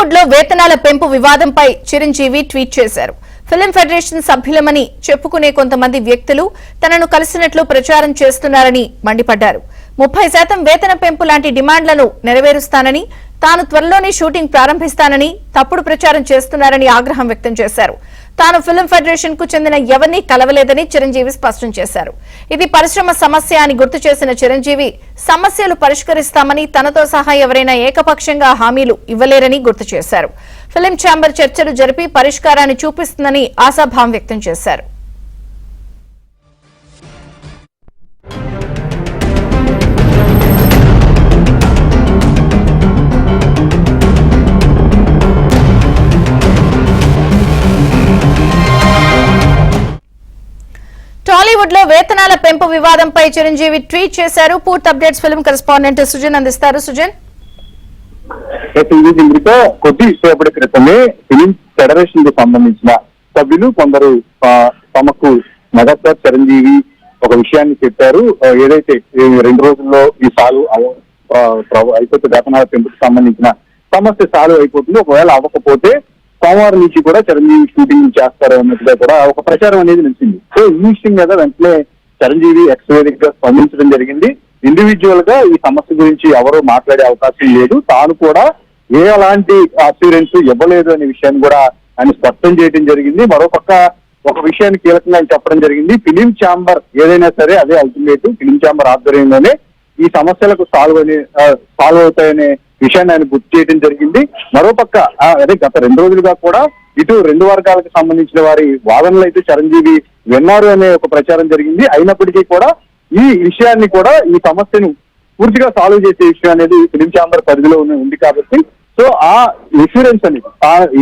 టాలీవుడ్ లో వేతనాల పెంపు వివాదంపై చిరంజీవి ట్వీట్ చేశారు. ఫిల్మ్ ఫెడరేషన్ సభ్యులమని చెప్పుకునే కొంతమంది వ్యక్తులు తనను కలిసినట్లు ప్రచారం చేస్తున్నారని మండిపడ్డారు. 30% వేతన పెంపు లాంటి డిమాండ్లను నెరవేరుస్తానని, తాను త్వరలోనే షూటింగ్ ప్రారంభిస్తానని తప్పుడు ప్రచారం చేస్తున్నారని ఆగ్రహం వ్యక్తం చేశారు. తాను ఫిల్మ్ ఫెడరేషన్ కు చెందిన ఎవరిని కలవలేదని చిరంజీవి స్పష్టం చేశారు. ఇది పరిశ్రమ సమస్య అని గుర్తు చేసిన చిరంజీవి సమస్యలు పరిష్కరిస్తామని, తనతో సహా ఎవరైనా ఏకపక్షంగా హామీలు ఇవ్వలేరని గుర్తు చేశారు. ఫిల్మ్ ఛాంబర్ చర్చలు జరిపి పరిష్కారాన్ని చూపిస్తుందని ఆశాభావం వ్యక్తం చేశారు. టాలీవుడ్ లో వేతనాల పెంపు వివాదంపై చిరంజీవి ట్వీట్ చేశారు. పూర్తి అప్డేట్స్ ఫిల్మ్ కరెస్పాండెంట్ సుజన్ అందిస్తారు. సుజన్, కొద్దిసేపటి క్రితమే ఫిలిం ఫెడరేషన్ కు సంబంధించిన సభ్యులు కొందరు తమకు మెగాస్టార్ చిరంజీవి ఒక విషయాన్ని చెప్పారు. ఏదైతే 2 రోజుల్లో ఈ సాల్వ్ అయిపోతే వేతనాల పెంపుకు సంబంధించిన సమస్య సాల్వ్ అయిపోతుంది. ఒకవేళ అవ్వకపోతే సోమవారం నుంచి కూడా చిరంజీవి షూటింగ్ చేస్తారు అన్నట్టుగా కూడా ఒక ప్రచారం అనేది నిలిచింది. సో ఈ విషయం మీద వెంటనే చిరంజీవి ఎక్స్వేదిక్ గా స్పందించడం జరిగింది. ఇండివిజువల్ గా ఈ సమస్య గురించి ఎవరూ మాట్లాడే అవకాశం లేదు, తాను కూడా ఎలాంటి అష్యూరెన్స్ ఇవ్వలేదు అనే విషయాన్ని కూడా ఆయన స్పష్టం చేయడం జరిగింది. మరోపక్క ఒక విషయాన్ని కీలకంగా ఆయన చెప్పడం జరిగింది. ఫిలిం ఛాంబర్ ఏదైనా సరే అదే అల్టిమేట్. ఫిలిం ఛాంబర్ ఆధ్వర్యంలోనే ఈ సమస్యలకు సాల్వ్ అవుతాయనే విషయాన్ని ఆయన గుర్తు చేయడం జరిగింది. మరోపక్క అదే గత 2 రోజులుగా కూడా ఇటు 2 వర్గాలకు సంబంధించిన వారి వాదనలు అయితే చిరంజీవి విన్నారు అనే ఒక ప్రచారం జరిగింది. అయినప్పటికీ కూడా ఈ విషయాన్ని కూడా, ఈ సమస్యను పూర్తిగా సాల్వ్ చేసే విషయం అనేది ఫిలిం ఛాంబర్ పరిధిలో ఉంది కాబట్టి, సో ఆ ఇన్సూరెన్స్ అని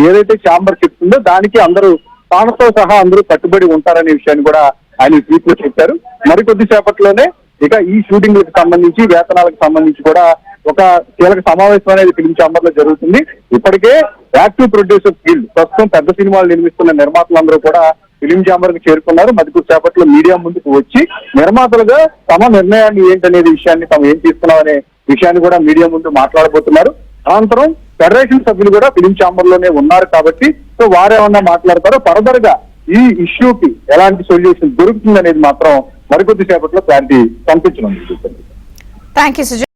ఏదైతే ఛాంబర్ చెప్తుందో దానికి అందరూ తానతో సహా అందరూ కట్టుబడి ఉంటారనే విషయాన్ని కూడా ఆయన ట్వీట్ లో చెప్పారు. మరికొద్ది సేపట్లోనే ఇక ఈ షూటింగ్ లకు సంబంధించి, వేతనాలకు సంబంధించి కూడా ఒక కీలక సమావేశం అనేది ఫిలిం ఛాంబర్ లో జరుగుతుంది. ఇప్పటికే యాక్టివ్ ప్రొడ్యూసర్స్ గిల్డ్, ప్రస్తుతం పెద్ద సినిమాలు నిర్మిస్తున్న నిర్మాతలందరూ కూడా ఫిలిం ఛాంబర్ కి చేరుకున్నారు. మరికొద్ది సేపట్లో మీడియా ముందుకు వచ్చి నిర్మాతలుగా తమ నిర్ణయాన్ని ఏంటనేది విషయాన్ని, తాము ఏం తీసుకున్నాం అనే విషయాన్ని కూడా మీడియా ముందు మాట్లాడబోతున్నారు. అనంతరం ఫెడరేషన్ సభ్యులు కూడా ఫిలిం ఛాంబర్ లోనే ఉన్నారు కాబట్టి, సో వారేమన్నా మాట్లాడతారో, ఫర్దర్ గా ఈ ఇష్యూకి ఎలాంటి సొల్యూషన్ దొరుకుతుంది అనేది మాత్రం మరికొద్ది సేపట్లో క్లారిటీ కనిపించనుంది. థాంక్యూ సుజన్.